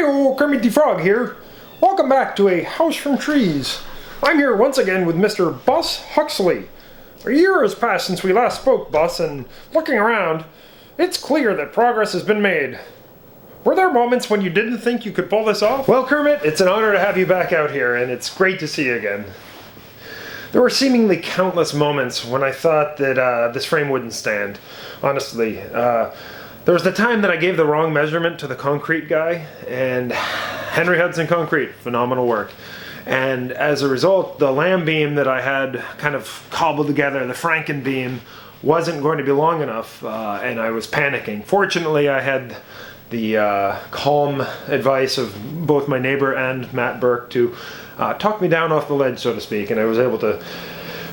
Hi-oh, Kermit the Frog here. Welcome back to A House from Trees. I'm here once again with Mr. Bus Huxley. A year has passed since we last spoke, Bus, and looking around, it's clear that progress has been made. Were there moments when you didn't think you could pull this off? Well, Kermit, it's an honor to have you back out here, and it's great to see you again. There were seemingly countless moments when I thought that this frame wouldn't stand. Honestly, there was the time that I gave the wrong measurement to the concrete guy, and Henry Hudson Concrete, phenomenal work. And as a result, the lamb beam that I had kind of cobbled together, the Franken beam, wasn't going to be long enough, and I was panicking. Fortunately, I had the calm advice of both my neighbor and Matt Burke to talk me down off the ledge, so to speak, and I was able to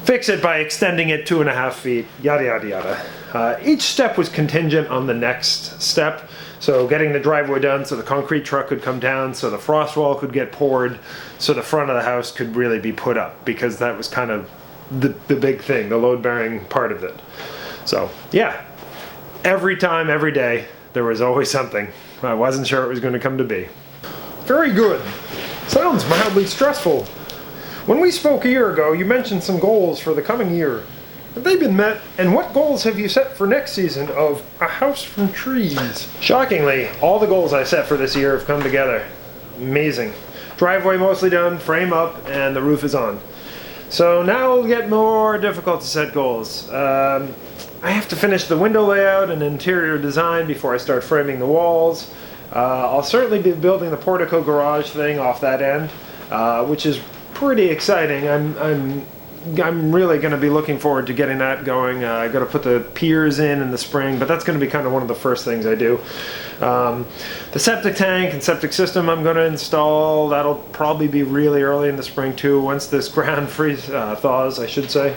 fix it by extending it 2.5 feet, yada yada yada. Each step was contingent on the next step, so getting the driveway done so the concrete truck could come down, so the frost wall could get poured, so the front of the house could really be put up, because that was kind of the big thing, the load-bearing part of it. So yeah, every time, every day, there was always something. I wasn't sure it was going to come to be. Very good. Sounds mildly stressful. When we spoke a year ago, you mentioned some goals for the coming year. Have they been met, and what goals have you set for next season of A House from Trees? Shockingly, all the goals I set for this year have come together. Amazing. Driveway mostly done, frame up, and the roof is on. So now it'll get more difficult to set goals. I have to finish the window layout and interior design before I start framing the walls. I'll certainly be building the portico garage thing off that end, which is pretty exciting. I'm really going to be looking forward to getting that going. I got to put the piers in the spring, but that's going to be kind of one of the first things I do. The septic tank and septic system I'm going to install, that'll probably be really early in the spring too, once this ground thaws, I should say.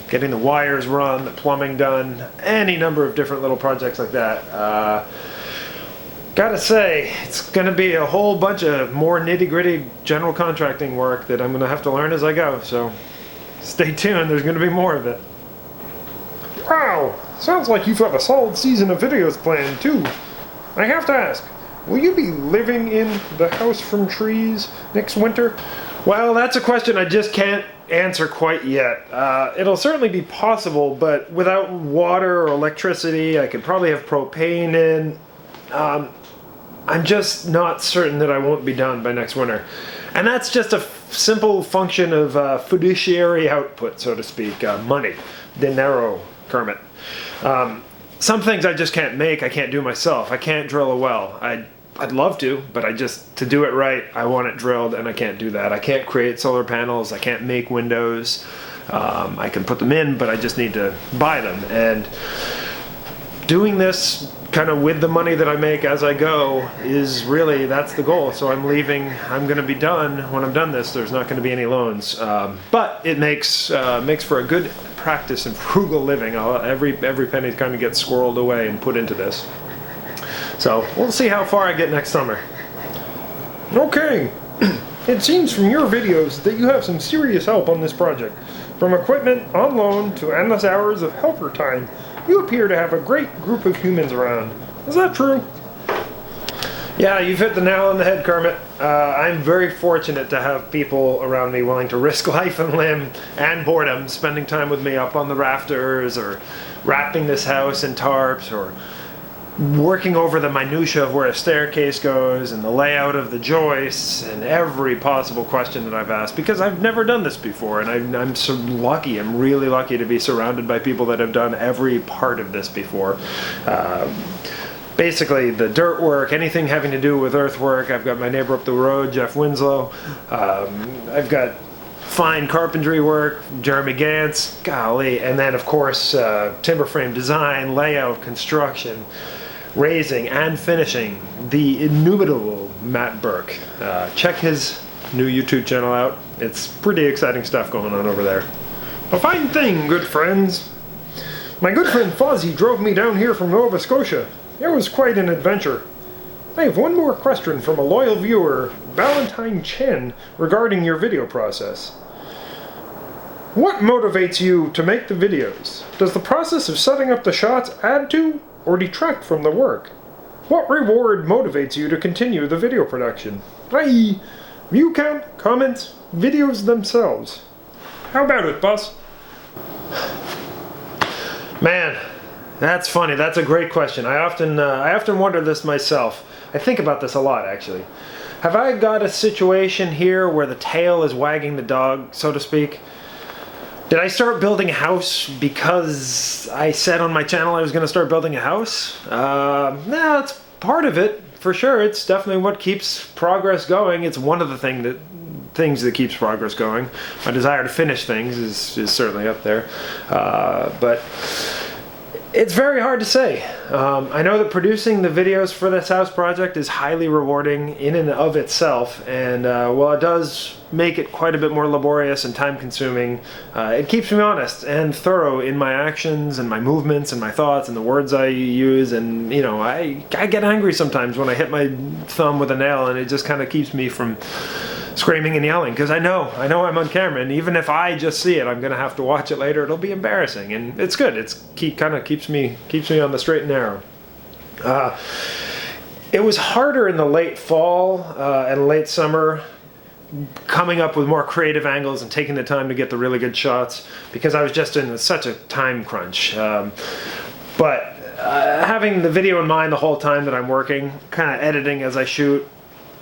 Getting the wires run, the plumbing done, any number of different little projects like that. Gotta say, it's gonna be a whole bunch of more nitty-gritty general contracting work that I'm gonna have to learn as I go, so stay tuned, there's gonna be more of it. Wow, sounds like you've got a solid season of videos planned too. I have to ask, will you be living in the House from Trees next winter? Well, that's a question I just can't answer quite yet. It'll certainly be possible, but without water or electricity, I could probably have propane in. I'm just not certain that I won't be done by next winter. And that's just a simple function of fiduciary output, so to speak, money, dinero, Kermit. Some things I just can't make, I can't do myself. I can't drill a well. I'd love to, but to do it right, I want it drilled, and I can't do that. I can't create solar panels, I can't make windows. I can put them in, but I just need to buy them. And doing this kind of with the money that I make as I go is really, that's the goal. So I'm going to be done. When I'm done this, there's not going to be any loans. But it makes for a good practice in frugal living. Every penny kind of gets squirreled away and put into this. So we'll see how far I get next summer. Okay, it seems from your videos that you have some serious help on this project. From equipment on loan to endless hours of helper time, you appear to have a great group of humans around. Is that true? Yeah, you've hit the nail on the head, Kermit. I'm very fortunate to have people around me willing to risk life and limb and boredom, spending time with me up on the rafters, or wrapping this house in tarps, or working over the minutia of where a staircase goes and the layout of the joists and every possible question that I've asked, because I've never done this before, and I'm so lucky, I'm really lucky to be surrounded by people that have done every part of this before. Basically the dirt work, anything having to do with earthwork. I've got my neighbor up the road, Jeff Winslow. I've got fine carpentry work, Jeremy Gantz, golly, and then of course timber frame design, layout, construction, raising and finishing, the inimitable Matt Burke. Check his new YouTube channel out. It's pretty exciting stuff going on over there. A fine thing, good friends. My good friend Fozzie drove me down here from Nova Scotia. It was quite an adventure. I have one more question from a loyal viewer, Valentine Chen, regarding your video process. What motivates you to make the videos? Does the process of setting up the shots add to or detract from the work? What reward motivates you to continue the video production? I.e., view count, comments, videos themselves. How about it, Bus? Man, that's funny. That's a great question. I often wonder this myself. I think about this a lot, actually. Have I got a situation here where the tail is wagging the dog, so to speak? Did I start building a house because I said on my channel I was going to start building a house? No, it's part of it, for sure. It's definitely what keeps progress going. It's one of the things that keeps progress going. My desire to finish things is certainly up there. But it's very hard to say. I know that producing the videos for this house project is highly rewarding in and of itself, and while it does make it quite a bit more laborious and time-consuming, it keeps me honest and thorough in my actions and my movements and my thoughts and the words I use, and you know, I get angry sometimes when I hit my thumb with a nail, and it just kind of keeps me from screaming and yelling, because I know I'm on camera, and even if I just see it, I'm gonna have to watch it later. It'll be embarrassing, and it's good. Kind of keeps me on the straight and narrow. It was harder in the late fall and late summer, coming up with more creative angles and taking the time to get the really good shots, because I was just in such a time crunch. But having the video in mind the whole time that I'm working, kind of editing as I shoot,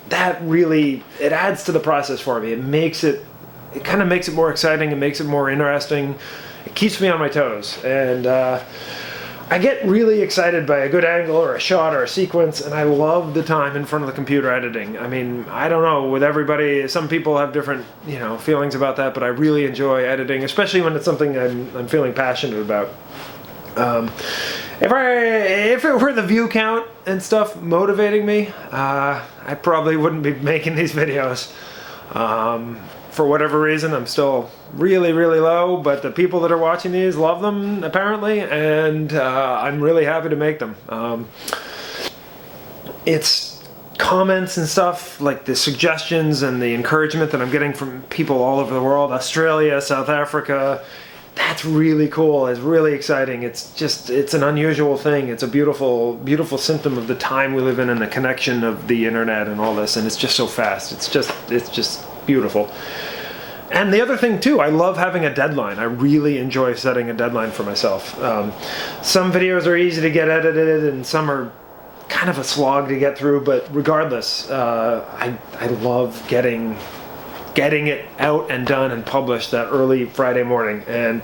that really, it adds to the process for me. It kind of makes it more exciting. It makes it more interesting. It keeps me on my toes. And I get really excited by a good angle or a shot or a sequence, and I love the time in front of the computer editing. I mean, I don't know, with everybody, some people have different, feelings about that, but I really enjoy editing, especially when it's something I'm feeling passionate about. If it were the view count and stuff motivating me, I probably wouldn't be making these videos. For whatever reason, I'm still really, really low, but the people that are watching these love them, apparently, and I'm really happy to make them. It's comments and stuff, like the suggestions and the encouragement that I'm getting from people all over the world, Australia, South Africa. That's really cool. It's really exciting. It's an unusual thing. It's a beautiful, beautiful symptom of the time we live in and the connection of the internet and all this. And it's just so fast. It's just beautiful. And the other thing too, I love having a deadline. I really enjoy setting a deadline for myself. Some videos are easy to get edited and some are kind of a slog to get through, but regardless, I love getting it out and done and published that early Friday morning. And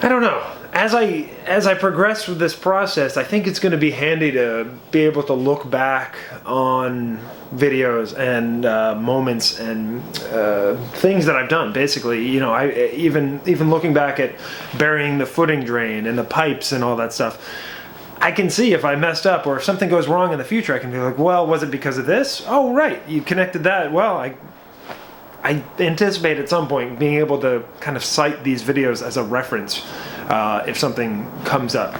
I don't know, as I progress with this process, I think it's going to be handy to be able to look back on videos and moments and things that I've done. Basically, I even looking back at burying the footing drain and the pipes and all that stuff, I can see if I messed up or if something goes wrong in the future. I can be like, well, was it because of this? Oh, right, you connected that. Well, I anticipate at some point being able to kind of cite these videos as a reference if something comes up.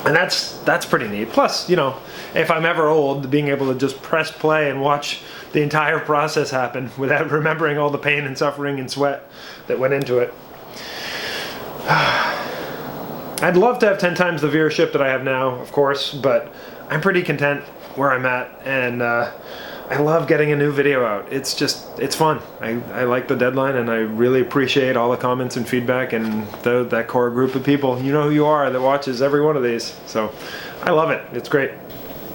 And that's pretty neat. Plus, if I'm ever old, being able to just press play and watch the entire process happen without remembering all the pain and suffering and sweat that went into it. I'd love to have 10 times the viewership that I have now, of course, but I'm pretty content where I'm at, and I love getting a new video out. It's fun. I like the deadline, and I really appreciate all the comments and feedback and that core group of people. You know who you are that watches every one of these. So I love it. It's great.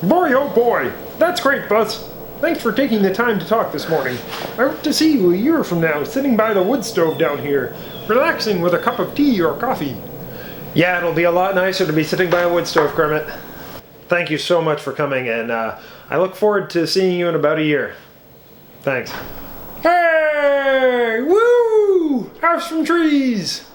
Boy, oh boy, that's great, Buzz. Thanks for taking the time to talk this morning. I hope to see you a year from now, sitting by the wood stove down here, relaxing with a cup of tea or coffee. Yeah, it'll be a lot nicer to be sitting by a wood stove, Kermit. Thank you so much for coming, and I look forward to seeing you in about a year. Thanks. Hey! Woo! House from trees!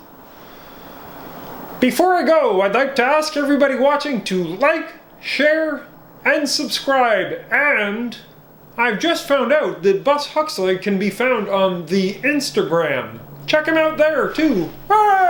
Before I go, I'd like to ask everybody watching to like, share, and subscribe. And I've just found out that Bus Huxley can be found on the Instagram. Check him out there, too. Bye!